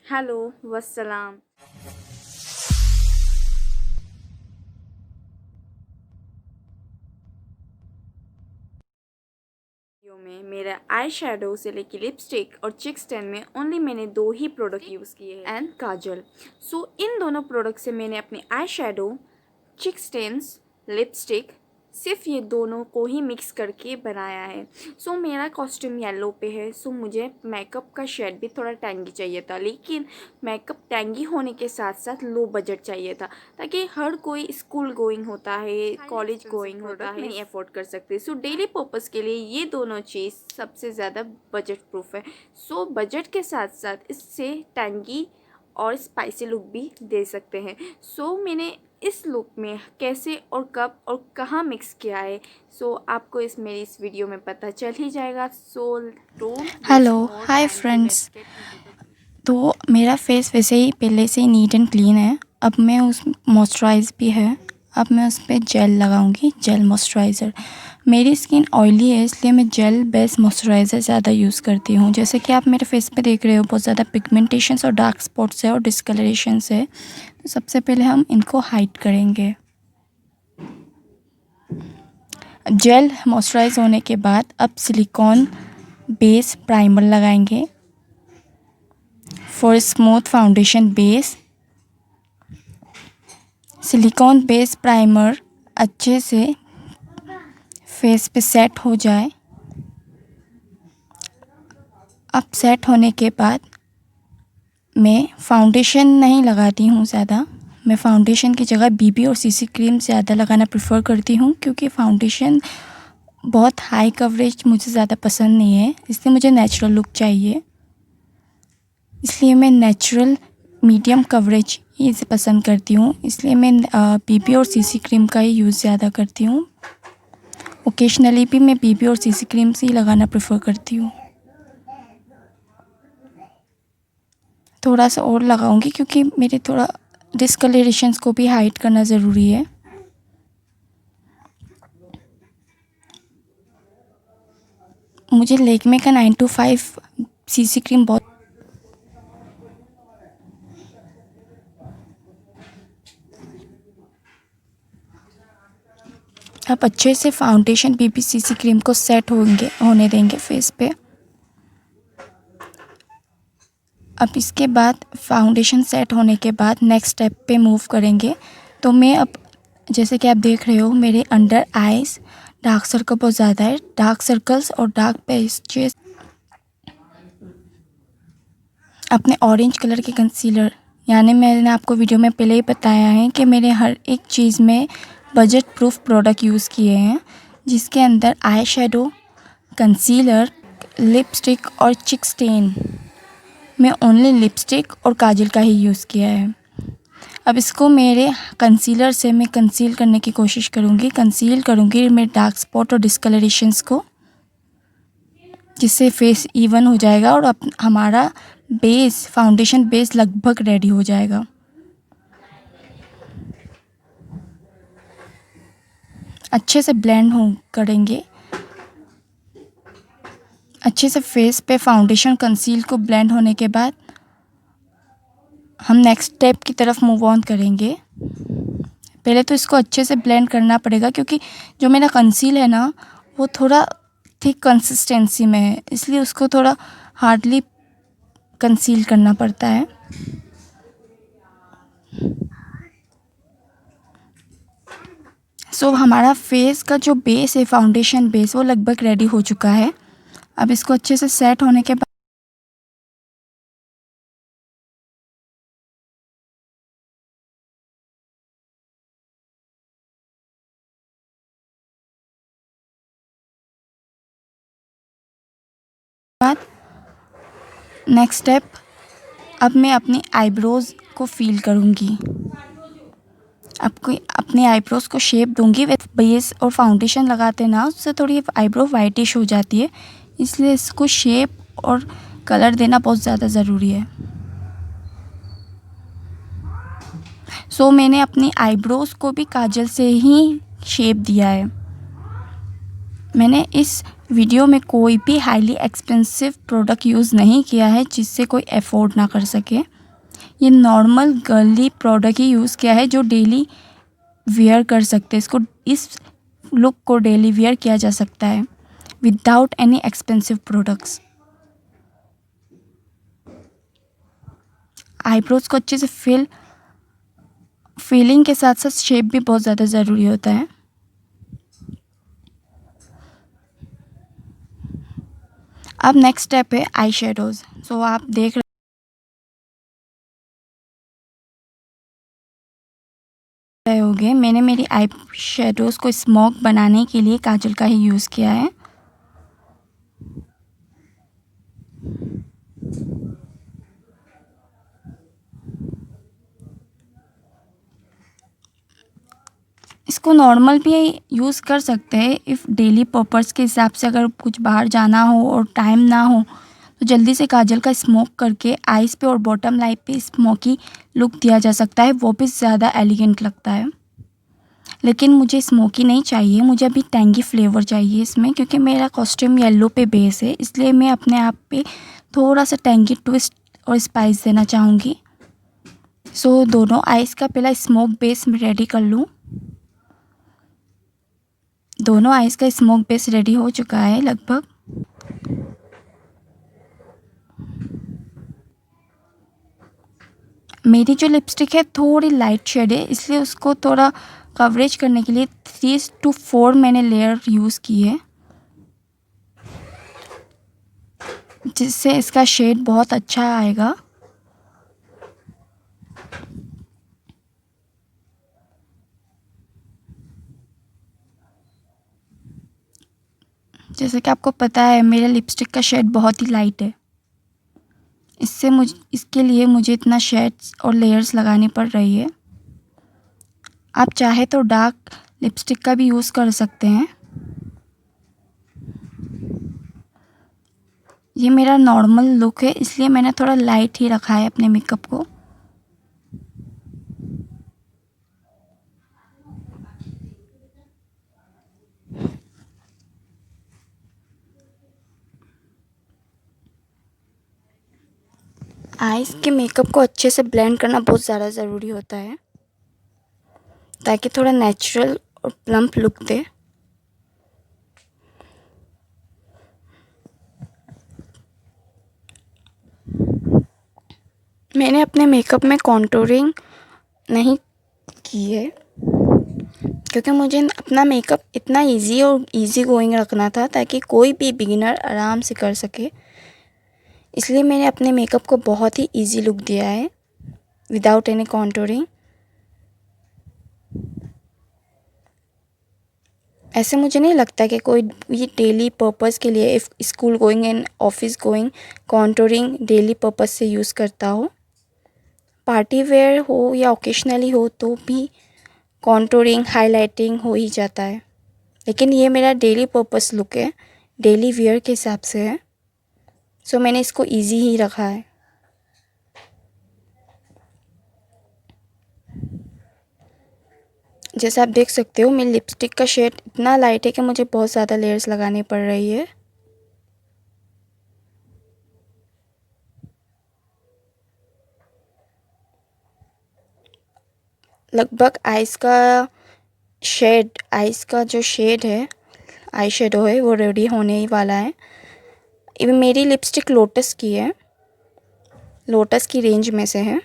Hello वस्सलाम। Video में मेरा eye shadow से लेके लिपस्टिक और चिक स्टैंड में ओनली मैंने दो ही प्रोडक्ट यूज़ किए हैं एंड काजल। सो इन दोनों प्रोडक्ट से मैंने अपने आई शेडो, चिक स्टैंड्स, लिपस्टिक सिर्फ ये दोनों को ही मिक्स करके बनाया है। सो मेरा कॉस्ट्यूम येलो पे है, सो मुझे मेकअप का शेड भी थोड़ा टैंगी चाहिए था, लेकिन मेकअप टैंगी होने के साथ साथ लो बजट चाहिए था, ताकि हर कोई स्कूल गोइंग होता है, कॉलेज गोइंग होता है, नहीं अफोर्ड कर सकते। सो डेली पर्पज़ के लिए ये दोनों चीज़ सबसे ज़्यादा बजट प्रूफ है। सो बजट के साथ साथ इससे टैंगी और स्पाइसी लुक भी दे सकते हैं। सो मैंने इस लुक में कैसे और कब और कहाँ मिक्स किया है, सो आपको मेरी इस वीडियो में पता चल ही जाएगा। So hello hi friends. तो मेरा फेस वैसे ही पहले से ही नीट एंड क्लीन है। अब मैं उस मॉइस्चराइज भी है, अब मैं उस पर जेल लगाऊंगी, जेल मॉइस्चराइज़र। मेरी स्किन ऑयली है, इसलिए मैं जेल बेस्ड मॉइस्चराइज़र ज़्यादा यूज़ करती हूँ। जैसे कि आप मेरे फेस पे देख रहे हो, बहुत ज़्यादा पिगमेंटेशंस और डार्क स्पॉट्स है और डिस्कलरेशंस है। तो सबसे पहले हम इनको हाइड करेंगे। जेल मॉइस्चराइज होने के बाद अब सिलिकॉन बेस प्राइमर लगाएंगे for smooth foundation base. Silicon base primer अच्छे से फेस पे सेट हो जाए। अब सेट होने के बाद मैं फाउंडेशन नहीं लगाती हूँ ज़्यादा। मैं फाउंडेशन की जगह बीबी और सीसी क्रीम ज़्यादा लगाना प्रेफर करती हूँ, क्योंकि फाउंडेशन बहुत हाई कवरेज मुझे ज़्यादा पसंद नहीं है, इसलिए मुझे नेचुरल लुक चाहिए। इसलिए मैं नेचुरल मीडियम कवरेज ही पसंद करती हूँ, इसलिए मैं बीबी और सीसी क्रीम का ही यूज़ ज़्यादा करती हूँ। ओकेशनली भी मैं बीबी और सीसी क्रीम से ही लगाना प्रेफर करती हूँ। थोड़ा सा और लगाऊंगी, क्योंकि मेरे थोड़ा डिस्कलरेशंस को भी हाइड करना ज़रूरी है। मुझे लेकमे का 925 सीसी क्रीम बहुत आप अच्छे से फाउंडेशन बीबी सीसी क्रीम को सेट होने देंगे फेस पे। अब इसके बाद फाउंडेशन सेट होने के बाद नेक्स्ट स्टेप पे मूव करेंगे। तो मैं अब, जैसे कि आप देख रहे हो, मेरे अंडर आइज़ डार्क सर्कल बहुत ज़्यादा है। डार्क सर्कल्स और डार्क पैचेस अपने ऑरेंज कलर के कंसीलर, यानी मैंने आपको वीडियो में पहले ही बताया है कि मेरे हर एक चीज़ में बजट प्रूफ प्रोडक्ट यूज़ किए हैं, जिसके अंदर आई शेडो, कंसीलर, लिपस्टिक और चिक स्टेन। मैं ओनली लिपस्टिक और काजल का ही यूज़ किया है। अब इसको मेरे कंसीलर से मैं कंसील करने की कोशिश करूँगी, कंसील करूँगी मेरे डार्क स्पॉट और डिस्कलरेशंस को, जिससे फेस इवन हो जाएगा और अब हमारा बेस, फाउंडेशन बेस लगभग रेडी हो जाएगा। अच्छे से ब्लेंड हो करेंगे, अच्छे से फेस पे फाउंडेशन कंसील को ब्लेंड होने के बाद हम नेक्स्ट स्टेप की तरफ मूव ऑन करेंगे। पहले तो इसको अच्छे से ब्लेंड करना पड़ेगा, क्योंकि जो मेरा कंसील है ना, वो थोड़ा थिक कंसिस्टेंसी में है, इसलिए उसको थोड़ा हार्डली कंसील करना पड़ता है। सो हमारा फेस का जो बेस है, फाउंडेशन बेस, वो लगभग रेडी हो चुका है। अब इसको अच्छे से सेट होने के बाद नेक्स्ट स्टेप, अब मैं अपनी आईब्रोज़ को फील करूँगी। आपको अपने आईब्रोज़ को शेप दूंगी। बेस और फाउंडेशन लगाते ना, उससे थोड़ी आईब्रो वाइटिश हो जाती है, इसलिए इसको शेप और कलर देना बहुत ज़्यादा ज़रूरी है। सो मैंने अपनी आईब्रोज़ को भी काजल से ही शेप दिया है। मैंने इस वीडियो में कोई भी हाईली एक्सपेंसिव प्रोडक्ट यूज़ नहीं किया है, जिससे कोई अफोर्ड ना कर सके। ये नॉर्मल गर्ली प्रोडक्ट ही यूज़ किया है जो डेली वेयर कर सकते हैं। इसको इस लुक को डेली वेयर किया जा सकता है without any expensive products. Eyebrows को अच्छे से फीलिंग के साथ साथ शेप भी बहुत ज़्यादा ज़रूरी होता है। अब नेक्स्ट स्टेप है आई शेडोज़। सो आप देख रहे होंगे मैंने मेरी आई शेडोज़ को स्मोक बनाने के लिए काजल का ही यूज़ किया है। इसको नॉर्मल भी यूज़ कर सकते हैं इफ़ डेली पर्पस के हिसाब से, अगर कुछ बाहर जाना हो और टाइम ना हो तो जल्दी से काजल का स्मोक करके आइज़ पे और बॉटम लाइट पे स्मोकी लुक दिया जा सकता है, वो भी ज़्यादा एलिगेंट लगता है। लेकिन मुझे स्मोकी नहीं चाहिए, मुझे अभी टैंगी फ्लेवर चाहिए इसमें, क्योंकि मेरा कॉस्ट्यूम येलो पे बेस है, इसलिए मैं अपने आप पे थोड़ा सा टैंगी ट्विस्ट और स्पाइस देना चाहूँगी। सो दोनों आइज़ का पहला स्मोक बेस मैं रेडी कर लूँ। दोनों आइज़ का स्मोक बेस रेडी हो चुका है लगभग। मेरी जो लिपस्टिक है थोड़ी लाइट शेड है, इसलिए उसको थोड़ा कवरेज करने के लिए 3 to 4 मैंने लेयर यूज़ की है, जिससे इसका शेड बहुत अच्छा आएगा। जैसे कि आपको पता है मेरे लिपस्टिक का शेड बहुत ही लाइट है, इसके लिए मुझे इतना शेड्स और लेयर्स लगानी पड़ रही है। आप चाहे तो डार्क लिपस्टिक का भी यूज़ कर सकते हैं। ये मेरा नॉर्मल लुक है, इसलिए मैंने थोड़ा लाइट ही रखा है अपने मेकअप को। आइज़ के मेकअप को अच्छे से ब्लेंड करना बहुत ज़्यादा ज़रूरी होता है, ताकि थोड़ा नेचुरल और प्लम्प लुक दे। मैंने अपने मेकअप में कॉन्टूरिंग नहीं की है, क्योंकि मुझे अपना मेकअप इतना इजी और इजी गोइंग रखना था ताकि कोई भी बिगिनर आराम से कर सके। इसलिए मैंने अपने मेकअप को बहुत ही इजी लुक दिया है विदाउट एनी कॉन्टूरिंग। ऐसे मुझे नहीं लगता कि कोई भी डेली पर्पस के लिए, if school going and office going, contouring daily purpose से यूज़ करता हो। पार्टी वेयर हो या ओकेशनली हो तो भी कॉन्टूरिंग हाइलाइटिंग हो ही जाता है, लेकिन ये मेरा डेली पर्पस लुक है, डेली वेयर के हिसाब से है, सो मैंने इसको इजी ही रखा है। जैसे आप देख सकते हो मेरी लिपस्टिक का शेड इतना लाइट है कि मुझे बहुत ज़्यादा लेयर्स लगानी पड़ रही है। लगभग आइज़ का जो शेड है, आई शेडो है, वो रेडी होने ही वाला है। ये मेरी लिपस्टिक लोटस की है, लोटस की रेंज में से है।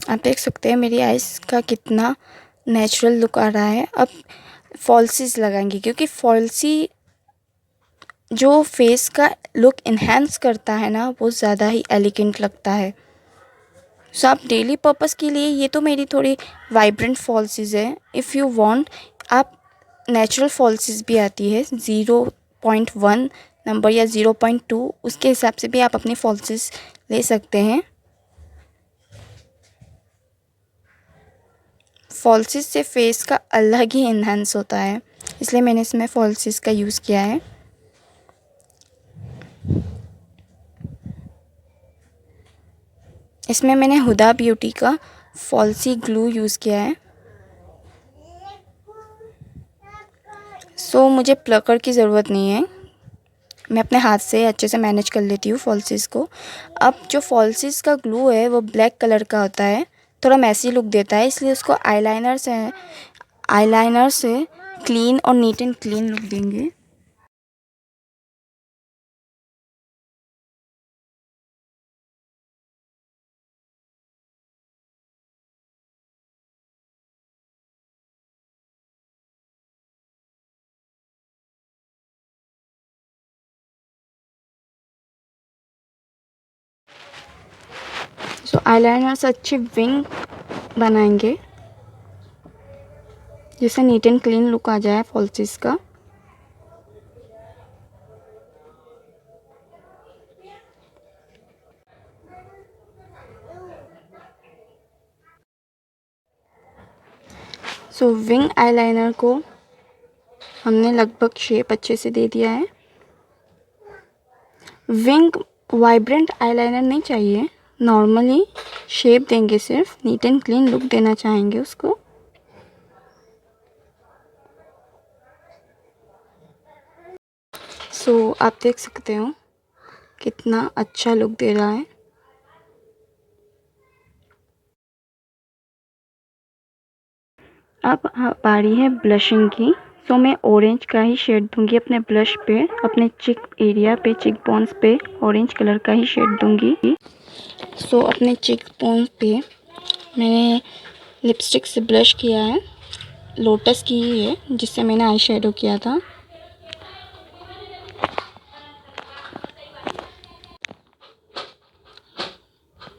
आप देख सकते हैं मेरी आइज़ का कितना नेचुरल लुक आ रहा है। अब फॉल्सीज लगाएंगे, क्योंकि फॉल्सी जो फेस का लुक इन्हेंस करता है ना, वो ज़्यादा ही एलिगेंट लगता है। सो आप डेली पर्पस के लिए, ये तो मेरी थोड़ी वाइब्रेंट फॉल्सीज है। इफ़ यू वांट, आप नेचुरल फॉल्सीज भी आती है 0.1 नंबर या 0.2, उसके हिसाब से भी आप अपनी फॉल्सीज ले सकते हैं। फॉल्सिस से फेस का अलग ही इन्हेंस होता है, इसलिए मैंने इसमें फॉल्सिस का यूज़ किया है। इसमें मैंने हुदा ब्यूटी का फॉल्सी ग्लू यूज़ किया है। सो मुझे प्लकर की ज़रूरत नहीं है, मैं अपने हाथ से अच्छे से मैनेज कर लेती हूँ फॉल्सिस को। अब जो फॉल्सिस का ग्लू है वो ब्लैक कलर का होता है, थोड़ा मैसी लुक देता है, इसलिए उसको आईलाइनर से क्लीन और नीट एंड क्लीन लुक देंगे। सो आईलाइनर से अच्छी विंग बनाएंगे जिससे नीट एंड क्लीन लुक आ जाए फॉल्सिस का। सो विंग आईलाइनर को हमने लगभग शेप अच्छे से दे दिया है। विंग वाइब्रेंट आईलाइनर नहीं चाहिए, नॉर्मली शेप देंगे, सिर्फ नीट एंड क्लीन लुक देना चाहेंगे उसको। सो आप देख सकते हो कितना अच्छा लुक दे रहा है। अब बारी है ब्लशिंग की। सो मैं ऑरेंज का ही शेड दूंगी अपने ब्लश पे, अपने चिक एरिया पे, चिक बोन्स पे ऑरेंज कलर का ही शेड दूंगी। सो अपने चिक बोन्स पे मैंने लिपस्टिक से ब्लश किया है, लोटस की ही है जिससे मैंने आई शेडो किया था।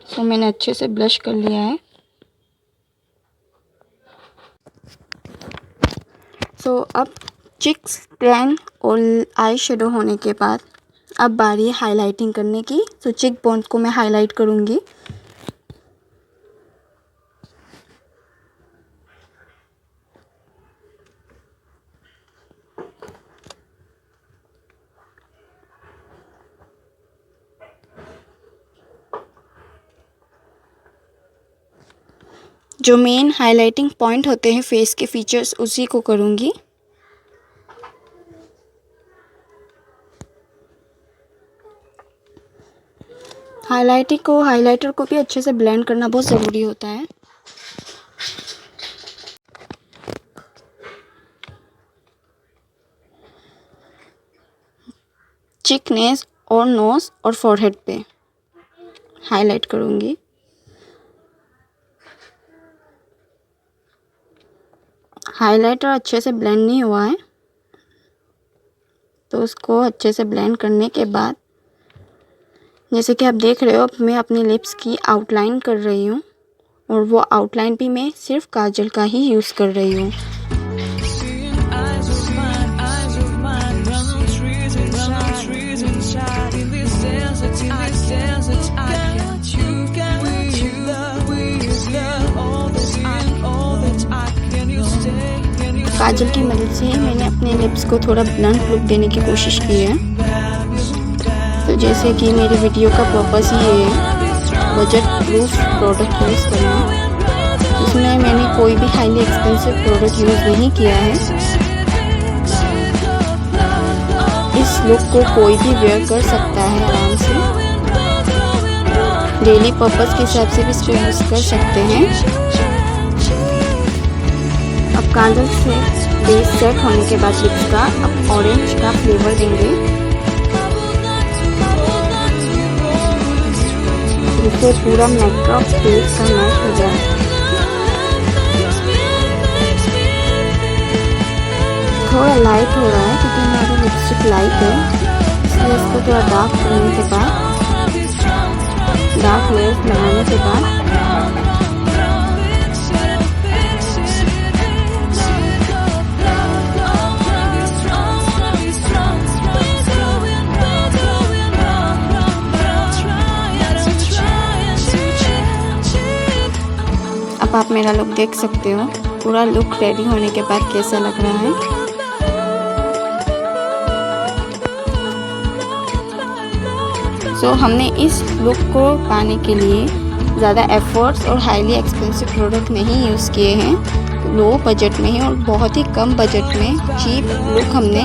सो मैंने अच्छे से ब्लश कर लिया है। सो अब चिक्स टैन और आई शेडो होने के बाद अब बारी है हाइलाइटिंग करने की। तो चिक बोन्स को मैं हाईलाइट करूँगी। जो मेन हाइलाइटिंग पॉइंट होते हैं फेस के फीचर्स, उसी को करूँगी। हाइलाइटर को भी अच्छे से ब्लेंड करना बहुत ज़रूरी होता है। चिक नेस और नोज और फॉरहेड पे हाईलाइट करूँगी। हाइलाइटर अच्छे से ब्लेंड नहीं हुआ है, तो उसको अच्छे से ब्लेंड करने के बाद जैसे कि आप देख रहे हो मैं अपनी लिप्स की आउटलाइन कर रही हूँ, और वो आउटलाइन भी मैं सिर्फ काजल का ही यूज़ कर रही हूँ। काजल की मदद से ही मैंने अपने लिप्स को थोड़ा ब्लंट लुक देने की कोशिश की है। तो जैसे कि मेरी वीडियो का पर्पस ही ये है बजट प्रूफ प्रोडक्ट यूज़ करना, इसमें मैंने कोई भी हाईली एक्सपेंसिव प्रोडक्ट यूज़ नहीं किया है। इस लुक को कोई भी वेयर कर सकता है आराम से, डेली पर्पस के हिसाब से भी इसको यूज़ कर सकते हैं। अब काजल से बेस सेट होने के बाद लिप्स का अब ऑरेंज का फ्लेवर देंगे, जिससे पूरा मेकअप फेस का मैच हो जाए। थोड़ा लाइट हो रहा है क्योंकि मेरा लिपस्टिक लाइट है, इसलिए इसको थोड़ा डार्क करने के बाद, डार्क लेयर्स लगाने के बाद आप मेरा लुक देख सकते हो। पूरा लुक रेडी होने के बाद कैसा लग रहा है। सो हमने इस लुक को पाने के लिए ज़्यादा एफर्ट्स और हाईली एक्सपेंसिव प्रोडक्ट नहीं यूज़ किए हैं। लो बजट में ही और बहुत ही कम बजट में चीप लुक हमने